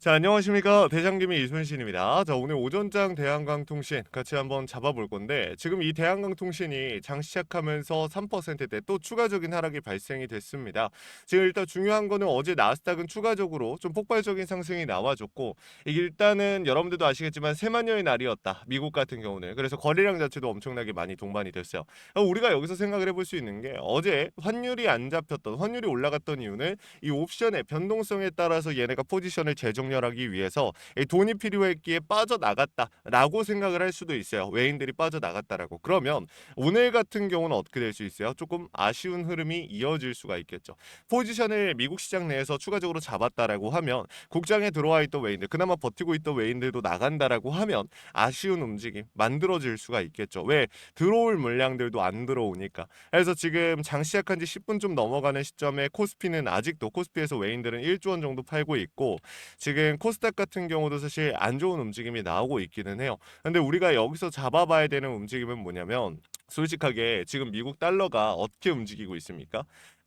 자, 안녕하십니까. 대장김이 이순신입니다. 자, 오늘 오전장 대한강통신 같이 한번 잡아볼 건데, 지금 이 대한강통신이 장 시작하면서 3%대 또 추가적인 하락이 발생이 됐습니다. 지금 일단 중요한 거는 어제 나스닥은 추가적으로 좀 폭발적인 상승이 나와줬고, 이게 일단은 여러분들도 아시겠지만 세만여의 날이었다. 미국 같은 경우는. 그래서 거래량 자체도 엄청나게 많이 동반이 됐어요. 우리가 여기서 생각을 해볼 수 있는 게 어제 환율이 안 잡혔던, 환율이 올라갔던 이유는 이 옵션의 변동성에 따라서 얘네가 포지션을 재정렬하기 위해서 돈이 필요했기에 빠져나갔다라고 생각을 할 수도 있어요. 외인들이 빠져나갔다라고. 그러면 오늘 같은 경우는 어떻게 될 수 있어요? 조금 아쉬운 흐름이 이어질 수가 있겠죠. 포지션을 미국 시장 내에서 추가적으로 잡았다라고 하면 국장에 들어와 있던 외인들, 그나마 버티고 있던 외인들도 나간다라고 하면 아쉬운 움직임 만들어질 수가 있겠죠. 왜? 들어올 물량들도 안 들어오니까. 그래서 지금 장 시작한 지 10분 좀 넘어가는 시점에 코스피는 아직도 코스피에서 외인들은 1조 원 정도 팔고 있고, 지금 코스닥 같은 경우도 사실 안 좋은 움직임이 나오고 있기는 해요. 근데 우리가 여기서 잡아봐야 되는 움직임은 뭐냐면, 솔직하게 지금 미국 달러가 어떻게 움직이고 있습니까?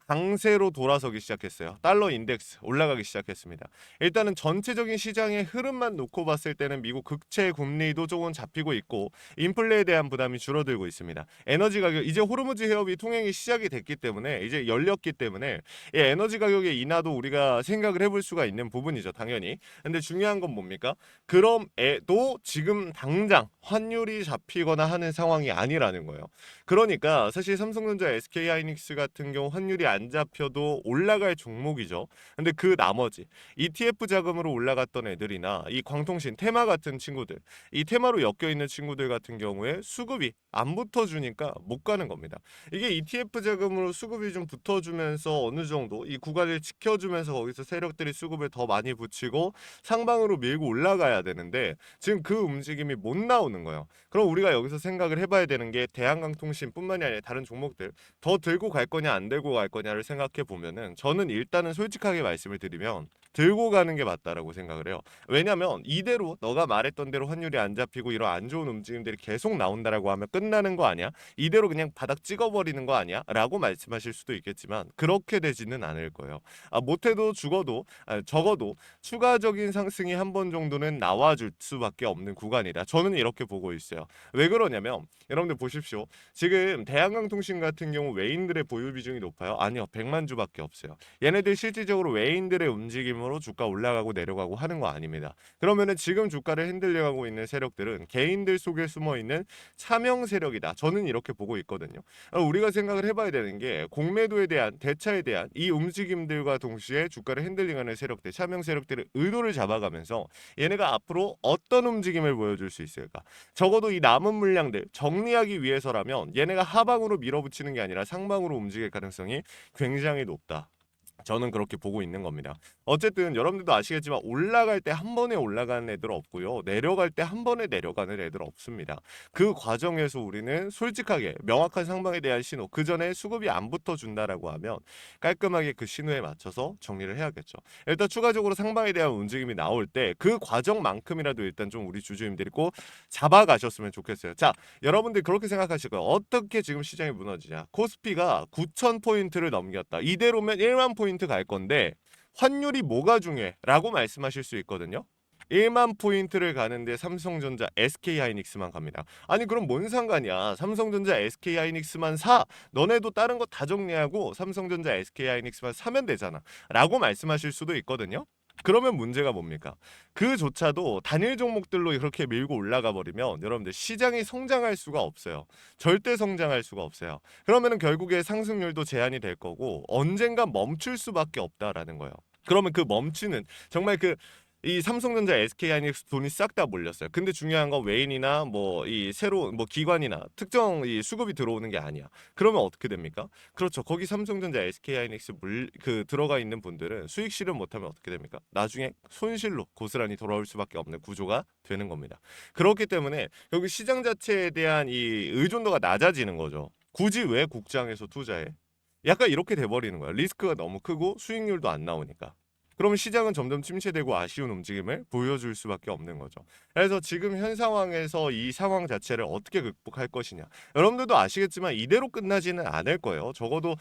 강세로 돌아서기 시작했어요. 달러 인덱스 올라가기 시작했습니다. 일단은 전체적인 시장의 흐름만 놓고 봤을 때는 미국 국채 금리도 조금 잡히고 있고, 인플레에 대한 부담이 줄어들고 있습니다. 에너지 가격, 이제 호르무즈 해협이 통행이 시작이 됐기 때문에, 이제 열렸기 때문에 이 에너지 가격의 인하도 우리가 생각을 해볼 수가 있는 부분이죠, 당연히. 근데 중요한 건 뭡니까? 그럼에도 지금 당장 환율이 잡히거나 하는 상황이 아니라는 거예요. 그러니까 사실 삼성전자, SK하이닉스 같은 경우 환율이 안 잡혀도 올라갈 종목이죠. 근데 그 나머지 ETF 자금으로 올라갔던 애들이나 이 광통신, 테마 같은 친구들, 이 테마로 엮여 있는 친구들 같은 경우에 수급이 안 붙어주니까 못 가는 겁니다. 이게 ETF 자금으로 수급이 좀 붙어주면서 어느 정도 이 구간을 지켜주면서 거기서 세력들이 수급을 더 많이 붙이고 상방으로 밀고 올라가야 되는데, 지금 그 움직임이 못 나오는 거예요. 그럼 우리가 여기서 생각을 해봐야 되는 게, 대한강통신뿐만이 아니라 다른 종목들 더 들고 갈 거냐 안 들고 갈 거냐를 생각해 보면은, 저는 일단은 솔직하게 말씀을 드리면 들고 가는 게 맞다라고 생각을 해요. 왜냐면 이대로 너가 말했던 대로 환율이 안 잡히고 이런 안 좋은 움직임들이 계속 나온다라고 하면 끝나는 거 아니야? 이대로 그냥 바닥 찍어버리는 거 아니야? 라고 말씀하실 수도 있겠지만, 그렇게 되지는 않을 거예요. 못해도 죽어도, 적어도 추가적인 상승이 한 번 정도는 나와줄 수밖에 없는 구간이라 저는 이렇게 보고 있어요. 왜 그러냐면, 여러분들 보십시오. 지금 대한강통신 같은 경우 외인들의 보유 비중이 높아요? 아니요. 100만 주밖에 없어요. 얘네들 실질적으로 외인들의 움직임으로 주가 올라가고 내려가고 하는 거 아닙니다. 그러면은 지금 주가를 흔들려가고 있는 세력들은 개인들 속에 숨어 있는 차명 세력이다. 저는 이렇게 보고 있거든요. 우리가 생각을 해봐야 되는 게, 공매도에 대한, 대차에 대한 이 움직임들과 동시에 주가를 흔들리는 세력들, 차명 세력들의 의도를 잡아가면서 얘네가 앞으로 어떤 움직임을 보여줄 수 있을까? 적어도 이 남은 물량들 정리하기 위해서라면 얘네가 하방으로 밀어붙이는 게 아니라 상방으로 움직일 가능성이 굉장히 높다. 저는 그렇게 보고 있는 겁니다. 어쨌든 여러분들도 아시겠지만 올라갈 때 한 번에 올라가는 애들 없고요. 내려갈 때 한 번에 내려가는 애들 없습니다. 그 과정에서 우리는 솔직하게 명확한 상방에 대한 신호, 그 전에 수급이 안 붙어준다라고 하면 깔끔하게 그 신호에 맞춰서 정리를 해야겠죠. 일단 추가적으로 상방에 대한 움직임이 나올 때 그 과정만큼이라도 일단 좀 우리 주주님들이 꼭 잡아가셨으면 좋겠어요. 자, 여러분들 그렇게 생각하실 거예요. 어떻게 지금 시장이 무너지냐? 코스피가 9,000포인트를 넘겼다. 이대로면 1만 포인트 갈 건데 환율이 뭐가 중요해? 라고 말씀하실 수 있거든요. 1만 포인트를 가는데 삼성전자, SK하이닉스만 갑니다. 아니 그럼 뭔 상관이야? 삼성전자, SK하이닉스만 사. 너네도 다른 거 다 정리하고 삼성전자, SK하이닉스만 사면 되잖아. 라고 말씀하실 수도 있거든요. 그러면 문제가 뭡니까? 그조차도 단일 종목들로 이렇게 밀고 올라가 버리면 여러분들 시장이 성장할 수가 없어요. 절대 성장할 수가 없어요. 그러면은 결국에 상승률도 제한이 될 거고 언젠가 멈출 수밖에 없다라는 거예요. 그러면 그 멈추는, 정말 이 삼성전자, SK하이닉스 돈이 싹 다 몰렸어요. 근데 중요한 건 외인이나 뭐 이 새로 뭐 기관이나 특정 이 수급이 들어오는 게 아니야. 그러면 어떻게 됩니까? 그렇죠. 거기 삼성전자, SK하이닉스 들어가 있는 분들은 수익 실현 못하면 어떻게 됩니까? 나중에 손실로 고스란히 돌아올 수밖에 없는 구조가 되는 겁니다. 그렇기 때문에 여기 시장 자체에 대한 이 의존도가 낮아지는 거죠. 굳이 왜 국장에서 투자해? 약간 이렇게 돼버리는 거야. 리스크가 너무 크고 수익률도 안 나오니까. 그러면 시장은 점점 침체되고 아쉬운 움직임을 보여줄 수밖에 없는 거죠. 그래서 지금 현 상황에서 이 상황 자체를 어떻게 극복할 것이냐. 여러분들도 아시겠지만 이대로 끝나지는 않을 거예요. 적어도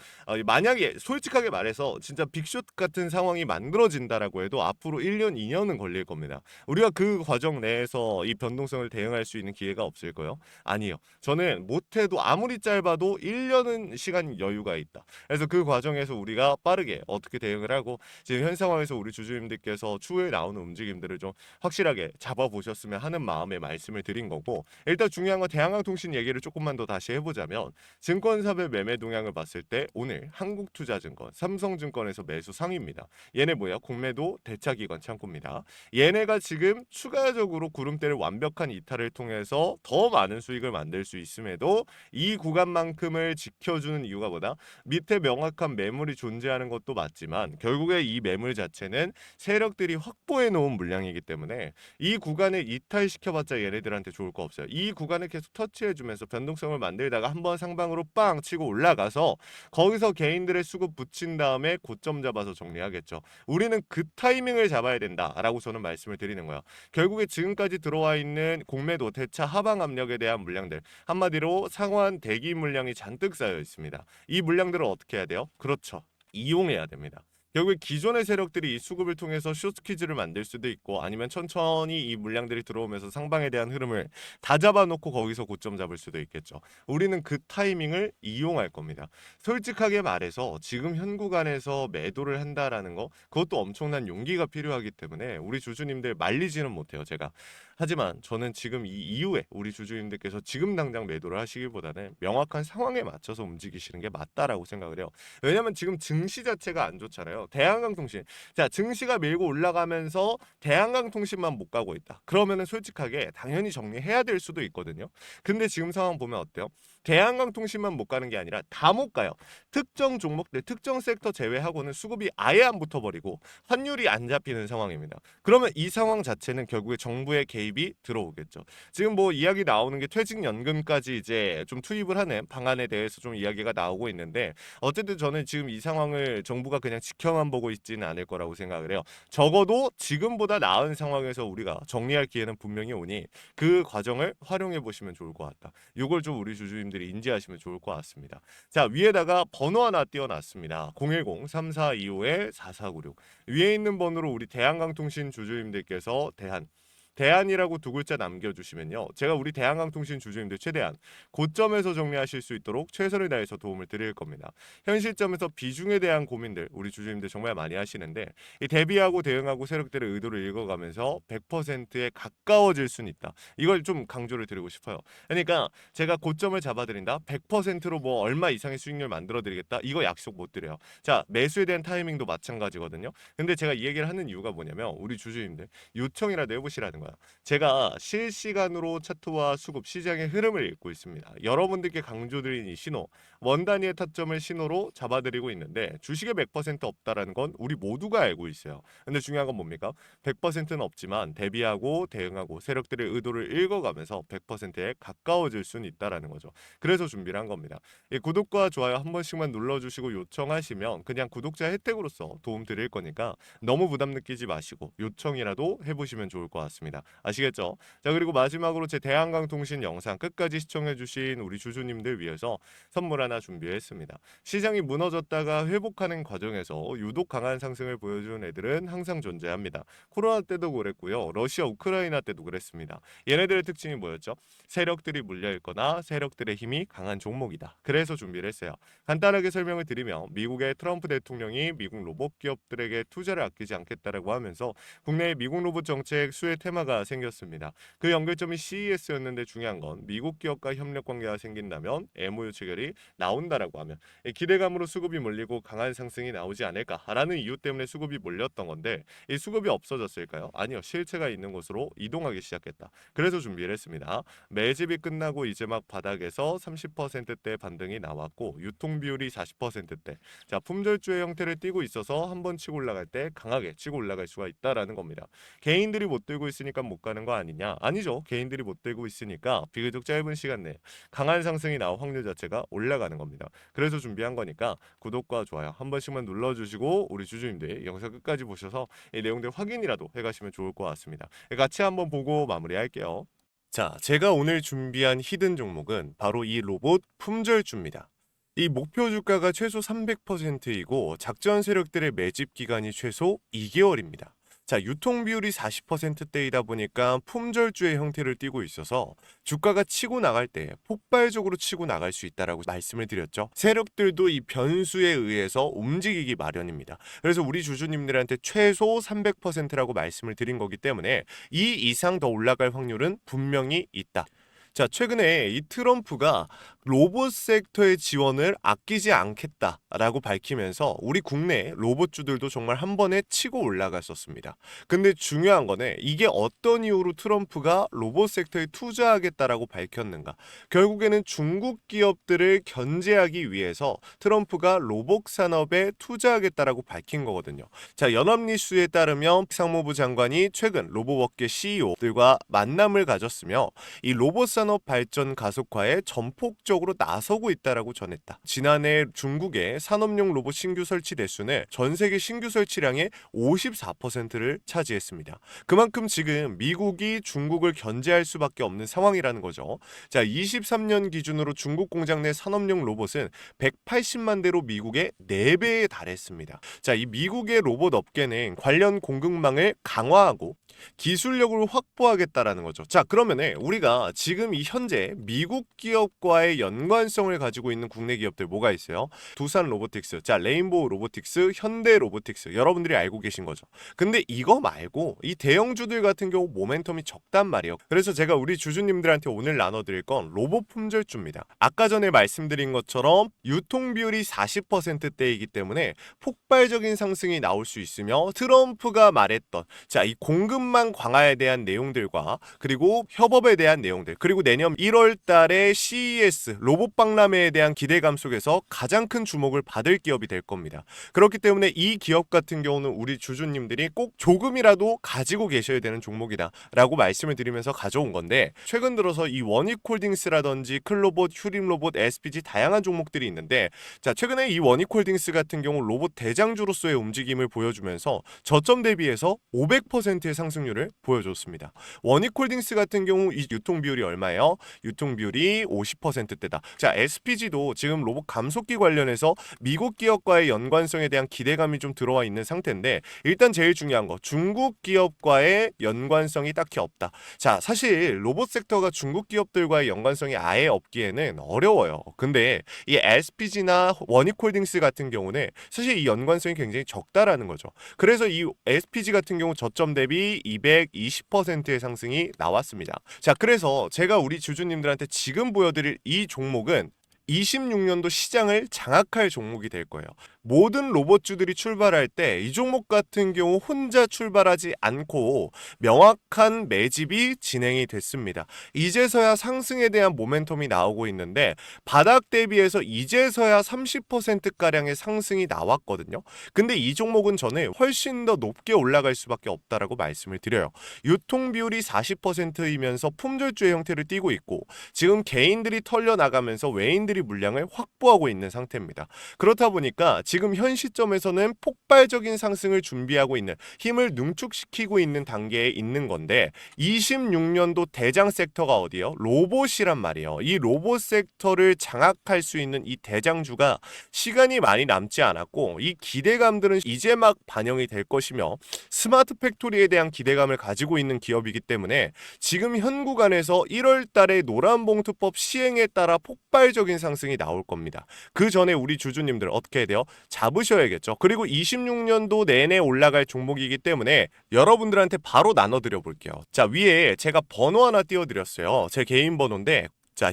만약에 솔직하게 말해서 진짜 빅숏 같은 상황이 만들어진다라고 해도 앞으로 1년, 2년은 걸릴 겁니다. 우리가 그 과정 내에서 이 변동성을 대응할 수 있는 기회가 없을 거예요. 아니요. 저는 못해도 아무리 짧아도 1년은 시간 여유가 있다. 그래서 그 과정에서 우리가 빠르게 어떻게 대응을 하고 지금 현 상황에서 우리 주주님들께서 추후에 나오는 움직임들을 좀 확실하게 잡아보셨으면 하는 마음에 말씀을 드린 거고, 일단 중요한 건 대한항통신 얘기를 조금만 더 다시 해보자면 증권사별 매매 동향을 봤을 때 오늘 한국투자증권, 삼성증권에서 매수 상위입니다. 얘네 뭐야? 공매도 대차기관 창구입니다. 얘네가 지금 추가적으로 구름대를 완벽한 이탈을 통해서 더 많은 수익을 만들 수 있음에도 이 구간만큼을 지켜주는 이유가 뭐다? 밑에 명확한 매물이 존재하는 것도 맞지만 결국에 이 매물 자체는 세력들이 확보해 놓은 물량이기 때문에 이 구간을 이탈시켜봤자 얘네들한테 좋을 거 없어요. 이 구간을 계속 터치해주면서 변동성을 만들다가 한번 상방으로 빵 치고 올라가서 거기서 개인들의 수급 붙인 다음에 고점 잡아서 정리하겠죠. 우리는 그 타이밍을 잡아야 된다라고 저는 말씀을 드리는 거예요. 결국에 지금까지 들어와 있는 공매도 대차 하방 압력에 대한 물량들, 한마디로 상환 대기 물량이 잔뜩 쌓여 있습니다. 이 물량들을 어떻게 해야 돼요? 그렇죠. 이용해야 됩니다. 결국에 기존의 세력들이 이 수급을 통해서 숏스퀴즈를 만들 수도 있고 아니면 천천히 이 물량들이 들어오면서 상방에 대한 흐름을 다 잡아놓고 거기서 고점 잡을 수도 있겠죠. 우리는 그 타이밍을 이용할 겁니다. 솔직하게 말해서 지금 현 구간에서 매도를 한다라는 거, 그것도 엄청난 용기가 필요하기 때문에 우리 주주님들 말리지는 못해요, 제가. 하지만 저는 지금 이 이후에 우리 주주님들께서 지금 당장 매도를 하시기보다는 명확한 상황에 맞춰서 움직이시는 게 맞다라고 생각을 해요. 왜냐면 지금 증시 자체가 안 좋잖아요. 대한강통신. 자, 증시가 밀고 올라가면서 대한강통신만 못 가고 있다. 그러면은 솔직하게 당연히 정리해야 될 수도 있거든요. 근데 지금 상황 보면 어때요? 대한강통신만 못 가는 게 아니라 다 못 가요. 특정 종목들, 특정 섹터 제외하고는 수급이 아예 안 붙어버리고 환율이 안 잡히는 상황입니다. 그러면 이 상황 자체는 결국에 정부의 개입이 들어오겠죠. 지금 뭐 이야기 나오는 게 퇴직연금까지 이제 좀 투입을 하는 방안에 대해서 좀 이야기가 나오고 있는데, 어쨌든 저는 지금 이 상황을 정부가 그냥 지켜만 보고 있지는 않을 거라고 생각을 해요. 적어도 지금보다 나은 상황에서 우리가 정리할 기회는 분명히 오니 그 과정을 활용해 보시면 좋을 것 같다. 이걸 좀 우리 주주님들이 인지하시면 좋을 것 같습니다. 자, 위에다가 번호 하나 띄워놨습니다. 010-3425-4496. 위에 있는 번호로 우리 대한강통신 주주님들께서 대한이라고 두 글자 남겨주시면요, 제가 우리 대한강통신 주주님들 최대한 고점에서 정리하실 수 있도록 최선을 다해서 도움을 드릴 겁니다. 현 시점에서 비중에 대한 고민들 우리 주주님들 정말 많이 하시는데, 이 대비하고 대응하고 세력들의 의도를 읽어가면서 100%에 가까워질 수는 있다. 이걸 좀 강조를 드리고 싶어요. 그러니까 제가 고점을 잡아드린다, 100%로 뭐 얼마 이상의 수익률 만들어드리겠다, 이거 약속 못 드려요. 자, 매수에 대한 타이밍도 마찬가지거든요. 근데 제가 이 얘기를 하는 이유가 뭐냐면 우리 주주님들 요청이라도 해보시라는 거야. 제가 실시간으로 차트와 수급 시장의 흐름을 읽고 있습니다. 여러분들께 강조드린 이 신호, 원 단위의 타점을 신호로 잡아드리고 있는데 주식에 100% 없다라는 건 우리 모두가 알고 있어요. 근데 중요한 건 뭡니까? 100%는 없지만 대비하고 대응하고 세력들의 의도를 읽어가면서 100%에 가까워질 수는 있다라는 거죠. 그래서 준비를 한 겁니다. 이 구독과 좋아요 한 번씩만 눌러주시고 요청하시면 그냥 구독자 혜택으로서 도움 드릴 거니까 너무 부담 느끼지 마시고 요청이라도 해보시면 좋을 것 같습니다. 아시겠죠? 자, 그리고 마지막으로 제 대한강통신 영상 끝까지 시청해주신 우리 주주님들 위해서 선물 하나 준비했습니다. 시장이 무너졌다가 회복하는 과정에서 유독 강한 상승을 보여준 애들은 항상 존재합니다. 코로나 때도 그랬고요. 러시아 우크라이나 때도 그랬습니다. 얘네들의 특징이 뭐였죠? 세력들이 물려있거나 세력들의 힘이 강한 종목이다. 그래서 준비를 했어요. 간단하게 설명을 드리면 미국의 트럼프 대통령이 미국 로봇 기업들에게 투자를 아끼지 않겠다라고 하면서 국내에 미국 로봇 정책 수혜 테마가 생겼습니다. 그 연결점이 CES였는데 중요한 건 미국 기업과 협력 관계가 생긴다면 MOU 체결이 나온다라고 하면 기대감으로 수급이 몰리고 강한 상승이 나오지 않을까라는 이유 때문에 수급이 몰렸던 건데, 이 수급이 없어졌을까요? 아니요. 실체가 있는 곳으로 이동하기 시작했다. 그래서 준비를 했습니다. 매집이 끝나고 이제 막 바닥에서 30%대 반등이 나왔고 유통 비율이 40%대. 자, 품절주의 형태를 띠고 있어서 한번 치고 올라갈 때 강하게 치고 올라갈 수가 있다라는 겁니다. 개인들이 못 들고 있으니 있으니까 못 가는 거 아니냐? 아니죠. 개인들이 못 들고 있으니까 비교적 짧은 시간 내에 강한 상승이 나올 확률 자체가 올라가는 겁니다. 그래서 준비한 거니까 구독과 좋아요 한 번씩만 눌러주시고 우리 주주님들 영상 끝까지 보셔서 이 내용들 확인이라도 해가시면 좋을 것 같습니다. 같이 한번 보고 마무리할게요. 자, 제가 오늘 준비한 히든 종목은 바로 이 로봇 품절주입니다. 이 목표 주가가 최소 300%이고 작전 세력들의 매집 기간이 최소 2개월입니다. 자, 유통 비율이 40%대이다 보니까 품절주의 형태를 띠고 있어서 주가가 치고 나갈 때 폭발적으로 치고 나갈 수 있다라고 말씀을 드렸죠. 세력들도 이 변수에 의해서 움직이기 마련입니다. 그래서 우리 주주님들한테 최소 300%라고 말씀을 드린 거기 때문에 이 이상 더 올라갈 확률은 분명히 있다. 자, 최근에 이 트럼프가 로봇 섹터의 지원을 아끼지 않겠다라고 밝히면서 우리 국내 로봇주들도 정말 한 번에 치고 올라갔었습니다. 근데 중요한 거는 이게 어떤 이유로 트럼프가 로봇 섹터에 투자하겠다라고 밝혔는가? 결국에는 중국 기업들을 견제하기 위해서 트럼프가 로봇 산업에 투자하겠다라고 밝힌 거거든요. 자, 연합뉴스에 따르면 상무부 장관이 최근 로봇업계 CEO들과 만남을 가졌으며 이 로봇 산업 발전 가속화에 전폭적으로 나서고 있다라고 전했다. 지난해 중국의 산업용 로봇 신규 설치 대수는 전 세계 신규 설치량의 54%를 차지했습니다. 그만큼 지금 미국이 중국을 견제할 수밖에 없는 상황이라는 거죠. 자, 23년 기준으로 중국 공장 내 산업용 로봇은 180만 대로 미국의 4배에 달했습니다. 자, 이 미국의 로봇 업계는 관련 공급망을 강화하고 기술력을 확보하겠다라는 거죠. 자, 그러면은 우리가 지금 이 현재 미국 기업과의 연관성을 가지고 있는 국내 기업들 뭐가 있어요? 두산 로보틱스, 자, 레인보우 로보틱스, 현대 로보틱스, 여러분들이 알고 계신 거죠. 근데 이거 말고 이 대형주들 같은 경우 모멘텀이 적단 말이에요. 그래서 제가 우리 주주님들한테 오늘 나눠드릴 건 로봇 품절주입니다. 아까 전에 말씀드린 것처럼 유통 비율이 40%대이기 때문에 폭발적인 상승이 나올 수 있으며 트럼프가 말했던 자, 이 공급망 강화에 대한 내용들과 그리고 협업에 대한 내용들 그리고 내년 1월 달에 CES 로봇 박람회에 대한 기대감 속에서 가장 큰 주목을 받을 기업이 될 겁니다. 그렇기 때문에 이 기업 같은 경우는 우리 주주님들이 꼭 조금이라도 가지고 계셔야 되는 종목이다 라고 말씀을 드리면서 가져온 건데 최근 들어서 이 원익홀딩스라든지 클로봇, 휴림로봇, SPG 다양한 종목들이 있는데 자, 최근에 이 원익홀딩스 같은 경우 로봇 대장주로서의 움직임을 보여주면서 저점 대비해서 500%의 상승률을 보여줬습니다. 원익홀딩스 같은 경우 이 유통 비율이 얼마예요? 유통 비율이 50%대다. 자, SPG도 지금 로봇 감속기 관련해서 미국 기업과의 연관성에 대한 기대감이 좀 들어와 있는 상태인데 일단 제일 중요한 거 중국 기업과의 연관성이 딱히 없다. 자, 사실 로봇 섹터가 중국 기업들과의 연관성이 아예 없기에는 어려워요. 근데 이 SPG나 원익홀딩스 같은 경우는 사실 이 연관성이 굉장히 적다라는 거죠. 그래서 이 SPG 같은 경우 저점 대비 220%의 상승이 나왔습니다. 자, 그래서 제가 우리 주주님들한테 지금 보여드릴 이 종목은 26년도 시장을 장악할 종목이 될 거예요. 모든 로봇주들이 출발할 때 이 종목 같은 경우 혼자 출발하지 않고 명확한 매집이 진행이 됐습니다. 이제서야 상승에 대한 모멘텀이 나오고 있는데 바닥 대비해서 이제서야 30%가량의 상승이 나왔거든요. 근데 이 종목은 저는 훨씬 더 높게 올라갈 수밖에 없다라고 말씀을 드려요. 유통 비율이 40%이면서 품절주의 형태를 띠고 있고 지금 개인들이 털려나가면서 외인들이 물량을 확보하고 있는 상태입니다. 그렇다 보니까 지금 현 시점에서는 폭발적인 상승을 준비하고 있는 힘을 능축시키고 있는 단계에 있는 건데 26년도 대장 섹터가 어디예요? 로봇이란 말이에요. 이 로봇 섹터를 장악할 수 있는 이 대장주가 시간이 많이 남지 않았고 이 기대감들은 이제 막 반영이 될 것이며 스마트 팩토리에 대한 기대감을 가지고 있는 기업이기 때문에 지금 현 구간에서 1월 달에 노란봉투법 시행에 따라 폭발적인 상승이 나올 겁니다. 그 전에 우리 주주님들 어떻게 해야 돼요? 잡으셔야겠죠. 그리고 26년도 내내 올라갈 종목이기 때문에 여러분들한테 바로 나눠드려 볼게요. 자, 위에 제가 번호 하나 띄워드렸어요. 제 개인 번호인데 자,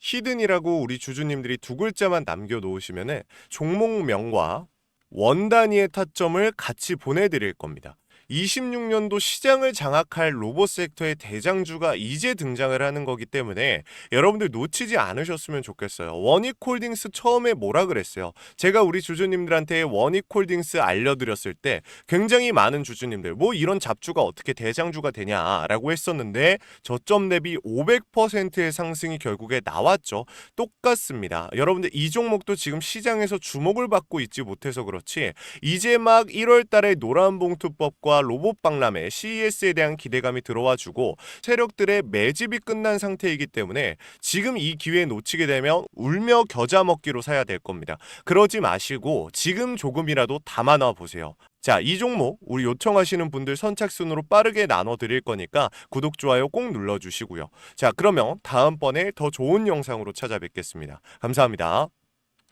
히든이라고 우리 주주님들이 두 글자만 남겨놓으시면은 종목명과 원 단위의 타점을 같이 보내드릴 겁니다. 26년도 시장을 장악할 로봇 섹터의 대장주가 이제 등장을 하는 거기 때문에 여러분들 놓치지 않으셨으면 좋겠어요. 원익홀딩스 처음에 뭐라 그랬어요? 제가 우리 주주님들한테 원익홀딩스 알려드렸을 때 굉장히 많은 주주님들 뭐 이런 잡주가 어떻게 대장주가 되냐라고 했었는데 저점 대비 500%의 상승이 결국에 나왔죠. 똑같습니다. 여러분들 이 종목도 지금 시장에서 주목을 받고 있지 못해서 그렇지 이제 막 1월 달에 노란봉투법과 로봇 박람회 CES에 대한 기대감이 들어와주고 세력들의 매집이 끝난 상태이기 때문에 지금 이 기회 놓치게 되면 울며 겨자 먹기로 사야 될 겁니다. 그러지 마시고 지금 조금이라도 담아놔 보세요. 자, 이 종목 우리 요청하시는 분들 선착순으로 빠르게 나눠 드릴 거니까 구독, 좋아요 꼭 눌러주시고요. 자, 그러면 다음번에 더 좋은 영상으로 찾아뵙겠습니다. 감사합니다.